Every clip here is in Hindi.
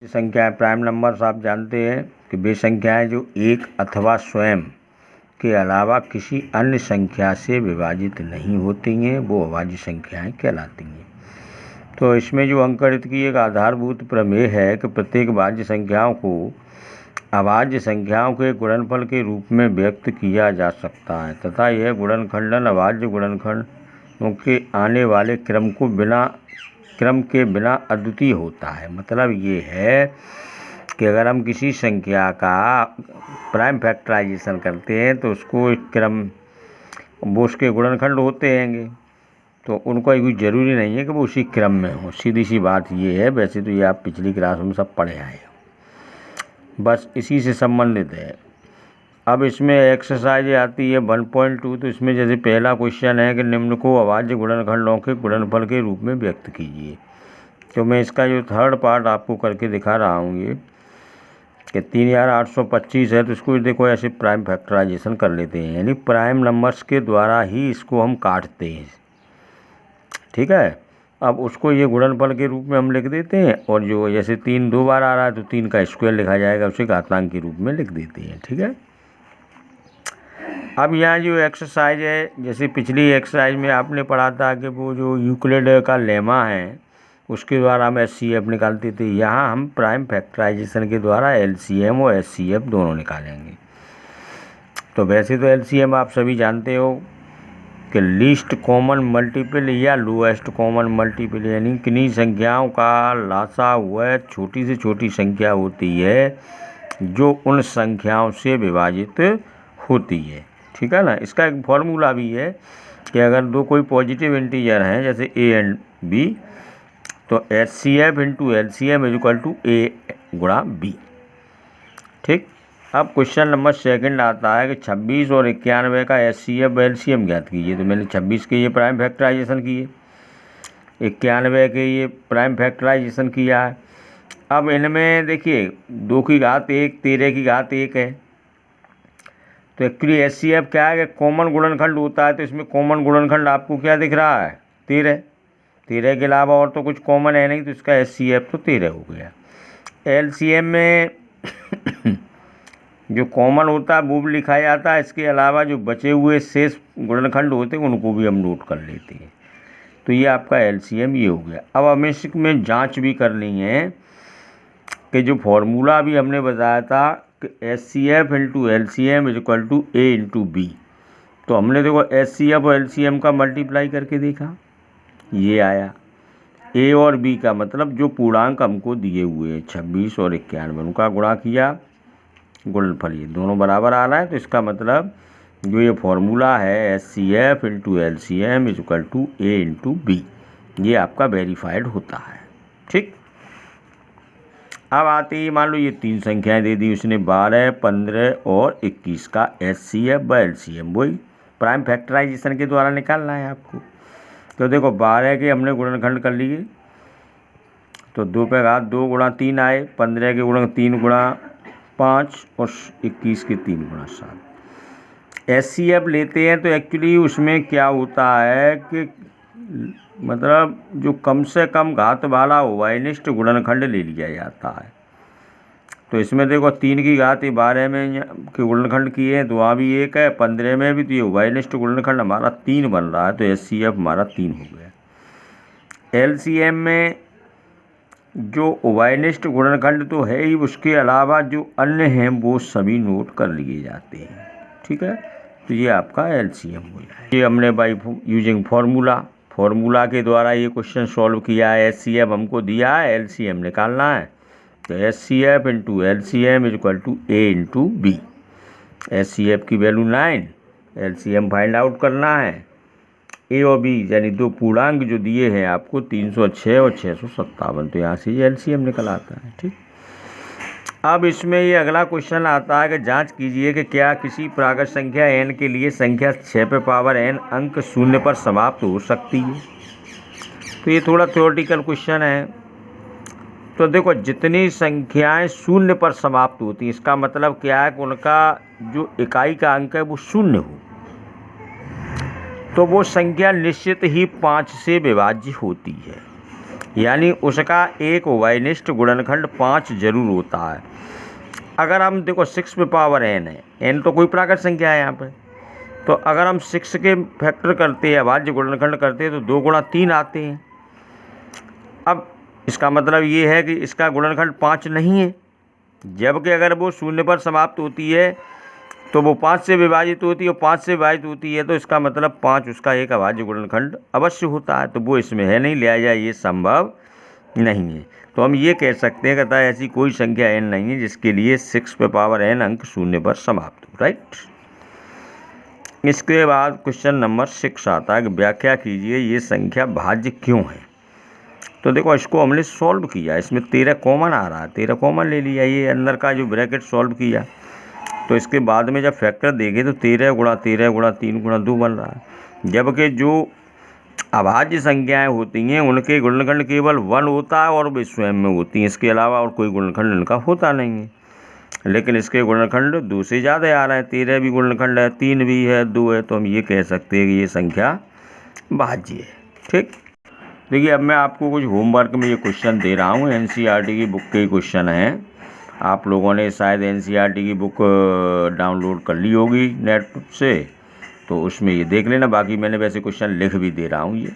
संख्याएं प्राइम नंबर्स आप जानते हैं कि वे संख्याएं जो एक अथवा स्वयं के अलावा किसी अन्य संख्या से विभाजित नहीं होती हैं वो अभाज्य संख्याएं कहलाती हैं। तो इसमें जो अंकगणित की एक आधारभूत प्रमेय है कि प्रत्येक भाज्य संख्याओं को अभाज्य संख्याओं के गुणनफल के रूप में व्यक्त किया जा सकता है तथा यह गुणनखंडन अभाज्य गुणनखंडों के आने वाले क्रम के बिना अद्वितीय होता है। मतलब ये है कि अगर हम किसी संख्या का प्राइम फैक्टराइजेशन करते हैं तो उसको वो उसके गुणनखंड होते हैंगे, तो उनको कोई ज़रूरी नहीं है कि वो उसी क्रम में हो। सीधी सी बात ये है। वैसे तो ये आप पिछली क्लास में सब पढ़े आए हो, बस इसी से संबंधित है। अब इसमें एक्सरसाइज आती है 1.2। तो इसमें जैसे पहला क्वेश्चन है कि निम्न को अभाज्य गुणनखंडों के गुणनफल के रूप में व्यक्त कीजिए। तो मैं इसका जो थर्ड पार्ट आपको करके दिखा रहा हूँ ये कि 3825 है, तो इसको देखो ऐसे प्राइम फैक्टराइजेशन कर लेते हैं, यानी प्राइम नंबर्स के द्वारा ही इसको हम काटते हैं। ठीक है, अब उसको ये गुणनफल के रूप में हम लिख देते हैं और जो जैसे 3 2 बार आ रहा है तो 3 का स्क्वायर लिखा जाएगा, उसे घातांक के रूप में लिख देते हैं। ठीक है, अब यहाँ जो एक्सरसाइज है, जैसे पिछली एक्सरसाइज में आपने पढ़ा था कि वो जो यूक्लिड का लेमा है उसके द्वारा हम HCF निकालते थे, यहाँ हम प्राइम फैक्टराइजेशन के द्वारा LCM और HCF दोनों निकालेंगे। तो वैसे तो LCM आप सभी जानते हो कि लीस्ट कॉमन मल्टीपल या लोएस्ट कॉमन मल्टीपल, यानी किन्हीं संख्याओं का लासा वह छोटी से छोटी संख्या होती है जो उन संख्याओं से विभाजित होती है। ठीक है ना। इसका एक फॉर्मूला भी है कि अगर दो कोई पॉजिटिव इंटीजर हैं जैसे A एंड B, तो HCF into LCM is equal to A गुणा B। ठीक, अब क्वेश्चन नंबर सेकंड आता है कि 26 और 91 का HCF LCM ज्ञात कीजिए। तो मैंने 26 के ये प्राइम फैक्टराइजेशन किए, 91 के ये प्राइम फैक्टराइजेशन किया है। अब इनमें देखिए 2 की घात 1 13 की घात 1 है। तो एक्चुअली HCF क्या है कि कॉमन गुणनखंड होता है, तो इसमें कॉमन गुणनखंड आपको क्या दिख रहा है 13 के अलावा और तो कुछ कॉमन है नहीं, तो इसका HCF तो 13 हो गया। LCM में जो कॉमन होता है वो भी लिखा जाता है, इसके अलावा जो बचे हुए शेष गुणनखंड होते हैं उनको भी हम नोट कर लेते हैं। तो ये आपका LCM ये हो गया। अब हमें इसमें जांच भी करनी है कि जो फॉर्मूला भी हमने बताया था कि HCF into LCM is equal to A into B, तो हमने देखो HCF और LCM का मल्टीप्लाई करके देखा, ये आया। A और B का मतलब जो पूर्णांक हमको दिए हुए हैं 26 और 91, उनका गुणा किया, गुणनफल ये दोनों बराबर आ रहा है। तो इसका मतलब जो ये फॉर्मूला है HCF into LCM is equal to A into B, ये आपका वेरीफाइड होता है। ठीक, अब आते ही मान लो ये 3 संख्याएं दे दी उसने 12, 15 और 21 का HCF व LCM वही प्राइम फैक्टराइजेशन के द्वारा निकालना है आपको। तो देखो 12 के हमने गुणनखंड कर लिए, तो 2 पे घात 2 गुणा 3 आए, 15 के गुणन 3 गुणा 5 और 21 के 3 गुणा 7। HCF लेते हैं तो एक्चुअली उसमें क्या होता है कि मतलब जो कम से कम घात वाला वाइनिष्ट गुणनखंड ले लिया जाता है। तो इसमें देखो 3 की घात 12 में के गुणनखंड किए हैं, तो वहाँ भी 1 है, 15 में भी, तो ये वाइनिष्ट गुणनखंड हमारा 3 बन रहा है, तो HCF हमारा 3 हो गया। LCM में जो वाइनिष्ट गुणनखंड तो है ही, उसके अलावा जो अन्य हैं वो सभी नोट कर लिए जाते हैं। ठीक है, तो ये आपका LCM हो जाए। ये हमने बाई यूजिंग फॉर्मूला के द्वारा ये क्वेश्चन सॉल्व किया है। HCF हमको दिया है, LCM निकालना है, तो HCF into LCM is equal to A into B। HCF की वैल्यू 9, LCM फाइंड आउट करना है। A और B यानी दो पूर्णांक जो दिए हैं आपको 306 और 657, तो यहाँ से ये LCM निकल आता है। ठीक, अब इसमें ये अगला क्वेश्चन आता है कि जांच कीजिए कि क्या किसी प्राकृत संख्या n के लिए संख्या 6 पे पावर n अंक 0 पर समाप्त हो सकती है। तो ये थोड़ा थ्योरेटिकल क्वेश्चन है। तो देखो जितनी संख्याएं 0 पर समाप्त होती हैं, इसका मतलब क्या है कि उनका जो इकाई का अंक है वो 0 हो, तो वो संख्या निश्चित ही 5 से विभाज्य होती है। यानी उसका एक उभयनिष्ठ गुणनखंड 5 जरूर होता है। अगर हम देखो 6 पे पावर n है, n तो कोई प्राकृत संख्या है यहाँ पे, तो अगर हम 6 के फैक्टर करते हैं, अभाज्य गुणनखंड करते हैं, तो 2 गुणा 3 आते हैं। अब इसका मतलब ये है कि इसका गुणनखंड 5 नहीं है, जबकि अगर वो 0 पर समाप्त होती है तो वो 5 से विभाजित होती है, और 5 से विभाजित होती है, तो इसका मतलब 5 उसका एक अभाज्य गुणनखंड अवश्य होता है। तो वो इसमें है नहीं, लिया जाए ये संभव नहीं है। तो हम ये कह सकते हैं कि अतः ऐसी कोई संख्या n नहीं है जिसके लिए 6 पे पावर n अंक 0 पर समाप्त हो। राइट। इसके बाद क्वेश्चन नंबर 6 आता है कि व्याख्या कीजिए ये संख्या भाज्य क्यों है। तो देखो इसको हमने सॉल्व किया, इसमें 13 कॉमन आ रहा है, 13 कॉमन ले लिया, ये अंदर का जो ब्रैकेट सॉल्व किया, तो इसके बाद में जब फैक्टर देखे तो 13 गुणा 13 गुणा 3 गुणा 2 बन रहा है। जबकि जो अभाज्य संख्याएं होती हैं उनके गुणनखंड केवल 1 होता है और वे स्वयं में होती हैं, इसके अलावा और कोई गुणनखंड इनका होता नहीं है। लेकिन इसके गुणनखंड 2 से ज़्यादा आ रहे हैं, 13 भी गुणनखंड है, 3 भी है, 2 है, तो हम ये कह सकते हैं कि ये संख्या भाज्य है। ठीक। देखिए अब मैं आपको कुछ होमवर्क में ये क्वेश्चन दे रहा हूँ, एनसीईआरटी की बुक के क्वेश्चन हैं। आप लोगों ने शायद एनसीईआरटी की बुक डाउनलोड कर ली होगी नेट से, तो उसमें ये देख लेना। बाकी मैंने वैसे क्वेश्चन लिख भी दे रहा हूँ। ये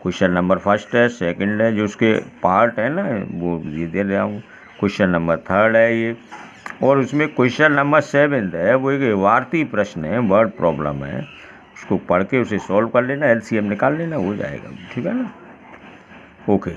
क्वेश्चन नंबर 1 है, 2 है, जो उसके पार्ट है ना वो ये दे रहा हूँ। क्वेश्चन नंबर 3 है ये, और उसमें क्वेश्चन नंबर 7 है, वो एक वार्ती प्रश्न है, वर्ड प्रॉब्लम है, उसको पढ़ के उसे सॉल्व कर लेना, एलसीएम निकाल लेना, हो जाएगा। ठीक है ना। ओके।